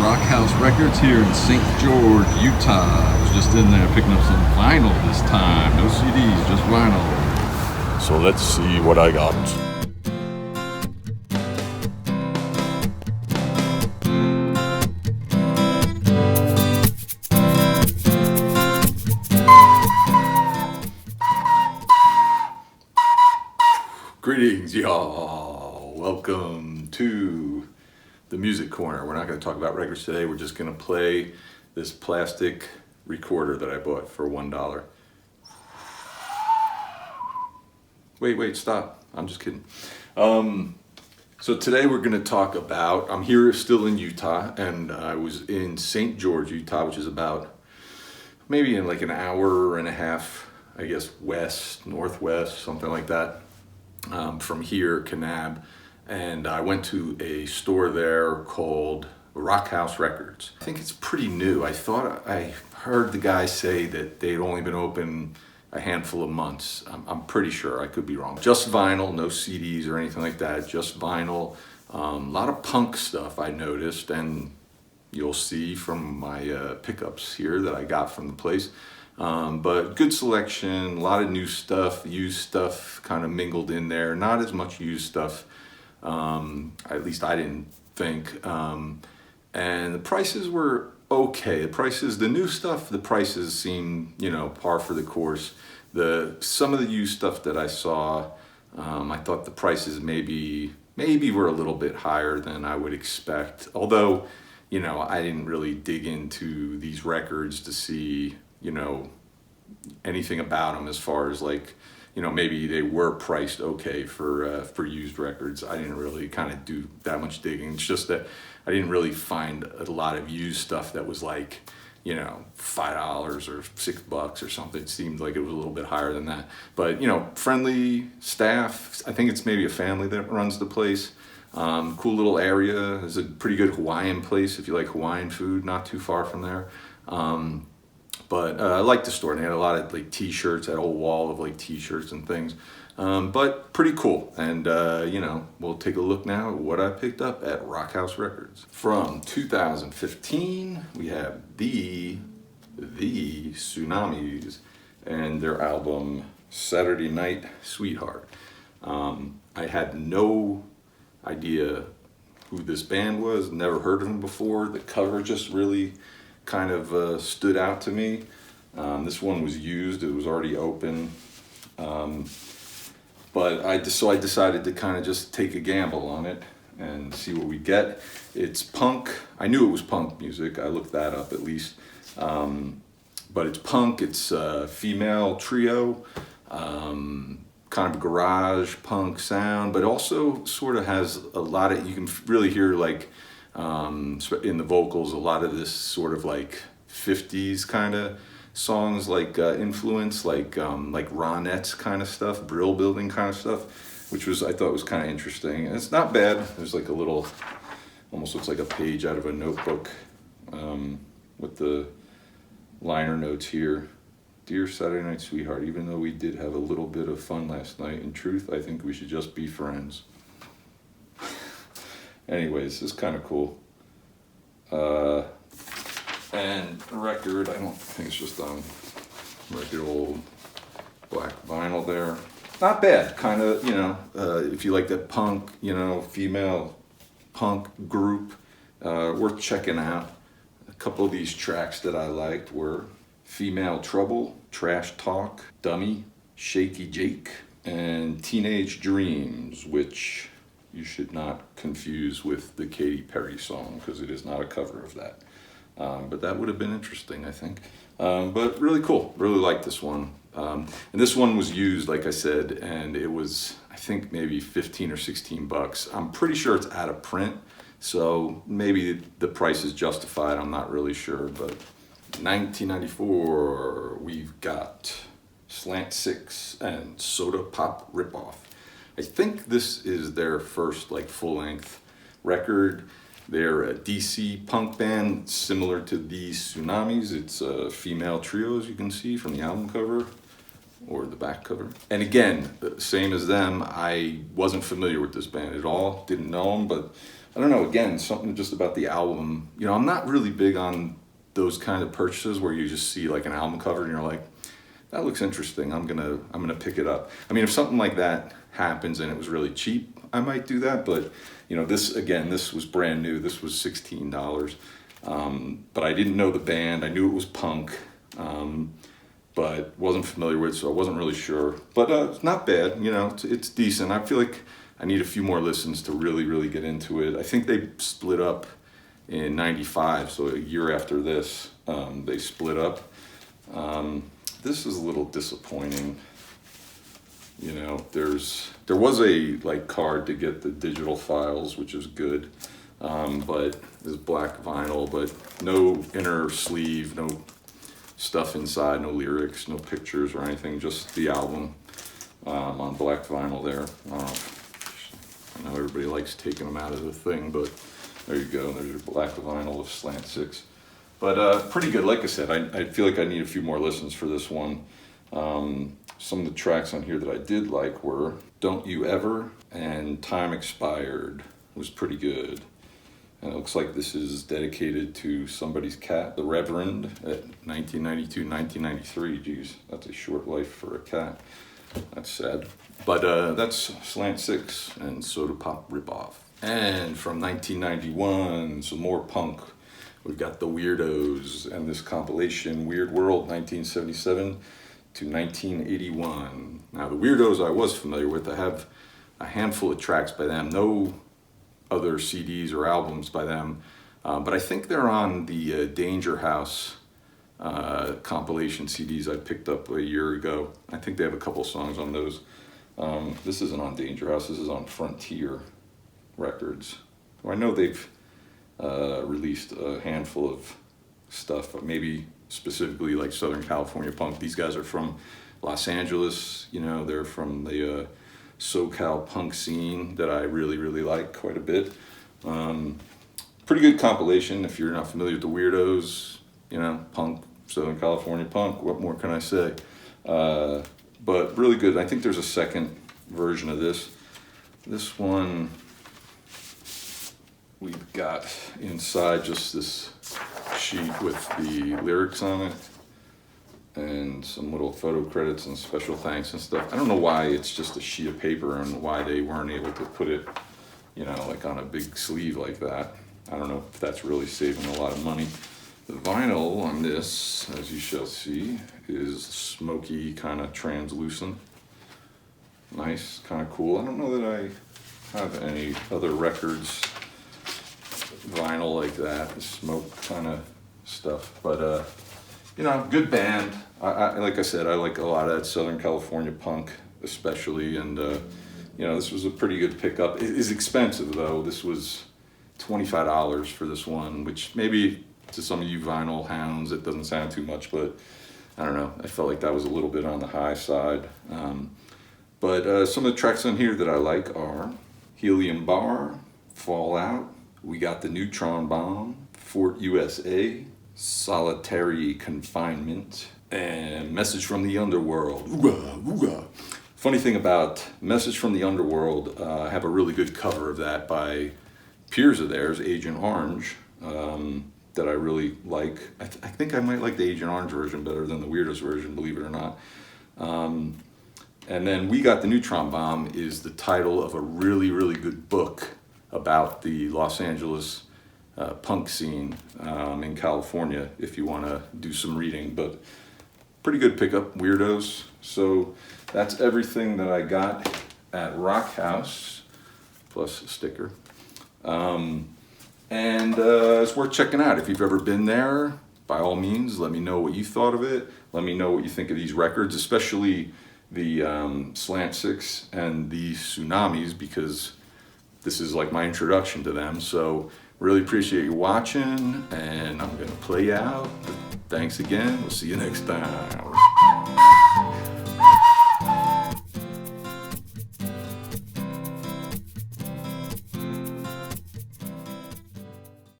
Rock House Records here in St. George, Utah. I was just in there picking up some vinyl this time. No CDs, just vinyl. So let's see what I got. Greetings, y'all. Welcome to the Music Corner. We're not going to talk about records today. We're just going to play this plastic recorder that I bought for $1. Wait, stop. I'm just kidding. So today we're going to talk about, I'm here still in Utah, and I was in St. George, Utah, which is about maybe in like an hour and a half, I guess, west, northwest, something like that. From here, Kanab, and I went to a store there called Rock House Records. I think it's pretty new. I heard the guy say that they'd only been open a handful of months. I'm pretty sure, I could be wrong. Just vinyl, no CDs or anything like that, just vinyl. A lot of punk stuff I noticed, and you'll see from my pickups here that I got from the place. But good selection, a lot of new stuff, used stuff kind of mingled in there. Not as much used stuff, at least I didn't think. And the prices were okay. The new stuff, the prices seemed, par for the course. Some of the used stuff that I saw, I thought the prices maybe were a little bit higher than I would expect. Although, I didn't really dig into these records to see, anything about them as far as maybe they were priced okay for used records. I didn't really kind of do that much digging. It's just that I didn't really find a lot of used stuff that was $5 or $6 or something. It seemed like it was a little bit higher than that. But, friendly staff. I think it's maybe a family that runs the place. Cool little area. It's a pretty good Hawaiian place if you like Hawaiian food, not too far from there. But I liked the store, and they had a lot of t-shirts, that whole wall of t-shirts and things. But pretty cool. And, we'll take a look now at what I picked up at Rock House Records. From 2015, we have the Tsunamis and their album Saturday Night Sweetheart. I had no idea who this band was, never heard of them before. The cover just really kind of stood out to me. This one was used, it was already open. But I decided to kind of just take a gamble on it and see what we get. It's punk. I knew it was punk music. I looked that up at least. But it's punk. It's a female trio. Kind of garage punk sound, but also sort of has a lot of, you can really hear in the vocals, a lot of this sort of 50s kind of songs, influence, like Ronettes kind of stuff, Brill Building kind of stuff, which I thought was kind of interesting. And it's not bad. There's a little, almost looks like a page out of a notebook, with the liner notes here. Dear Saturday Night Sweetheart, even though we did have a little bit of fun last night, in truth, I think we should just be friends. Anyways, this is kind of cool. And the record, I don't think it's just on regular old black vinyl there. Not bad, kind of, if you like that punk, female punk group, worth checking out. A couple of these tracks that I liked were Female Trouble, Trash Talk, Dummy, Shaky Jake, and Teenage Dreams, which you should not confuse with the Katy Perry song, because it is not a cover of that. But that would have been interesting, I think. But really cool. Really liked this one. And this one was used, like I said, and it was, I think, maybe 15 or 16 bucks. I'm pretty sure it's out of print, so maybe the price is justified. I'm not really sure. But 1994, we've got Slant Six and Soda Pop Ripoff. I think this is their first full-length record. They're a DC punk band similar to these Tsunamis. It's a female trio, as you can see from the album cover or the back cover. And again, same as them, I wasn't familiar with this band at all, didn't know them, but I don't know, again, something just about the album. You know, I'm not really big on those kind of purchases where you just see like an album cover and you're like, that looks interesting, I'm gonna pick it up. I mean, if something like that happens and it was really cheap, I might do that, but you know, this was brand new. This was $16. But I didn't know the band. I knew it was punk, but wasn't familiar with it, so I wasn't really sure. But it's not bad, you know, it's decent. I feel like I need a few more listens to really, really get into it. I think they split up in '95, so a year after this, they split up. This is a little disappointing. You know, there was a like card to get the digital files, which is good, but this black vinyl, but no inner sleeve, no stuff inside, no lyrics, no pictures or anything, just the album on black vinyl there. I know everybody likes taking them out of the thing, but there you go. There's your black vinyl of Slant Six. But pretty good. Like I said, I feel like I need a few more listens for this one. Some of the tracks on here that I did like were Don't You Ever and Time Expired. Was pretty good. And it looks like this is dedicated to somebody's cat, the Reverend, at 1992, 1993. Geez, that's a short life for a cat. That's sad. But that's Slant Six and Soda Pop Ripoff. And from 1991, some more punk. We've got the Weirdos and this compilation, Weird World 1977 to 1981. Now the Weirdos I was familiar with. I have a handful of tracks by them, no other CDs or albums by them, but I think they're on the Danger House compilation CDs I picked up a year ago. I think they have a couple songs on those. This isn't on Danger House, this is on Frontier Records. Well, I know they've released a handful of stuff, maybe specifically like Southern California punk. These guys are from Los Angeles, you know, they're from the SoCal punk scene that I really, really like quite a bit. Pretty good compilation if you're not familiar with the Weirdos, you know, punk, Southern California punk, what more can I say? But really good. I think there's a second version of this. This one, we've got inside just this sheet with the lyrics on it and some little photo credits and special thanks and stuff. I don't know why it's just a sheet of paper and why they weren't able to put it, you know, like on a big sleeve like that. I don't know if that's really saving a lot of money. The vinyl on this, as you shall see, is smoky, kind of translucent. Nice, kind of cool. I don't know that I have any other records vinyl like that, smoke kind of stuff, but you know, good band. I like I said, I like a lot of that Southern California punk especially, and you know, this was a pretty good pickup. It is expensive though. This was $25 for this one, which maybe to some of you vinyl hounds it doesn't sound too much, but I don't know, I felt like that was a little bit on the high side. But some of the tracks on here that I like are Helium Bar, Fallout, We Got the Neutron Bomb, Fort USA, Solitary Confinement, and Message from the Underworld. Ooga, ooga. Funny thing about Message from the Underworld, I have a really good cover of that by peers of theirs, Agent Orange, that I really like. I think I might like the Agent Orange version better than the Weirdos version, believe it or not. And then We Got the Neutron Bomb is the title of a really, really good book about the Los Angeles punk scene in California, if you want to do some reading. But pretty good pickup, Weirdos. So that's everything that I got at Rock House, plus a sticker. And it's worth checking out. If you've ever been there, by all means, let me know what you thought of it. Let me know what you think of these records, especially the Slant Six and the Tsunamis, because this is like my introduction to them. So really appreciate you watching, and I'm gonna play out. Thanks again. We'll see you next time.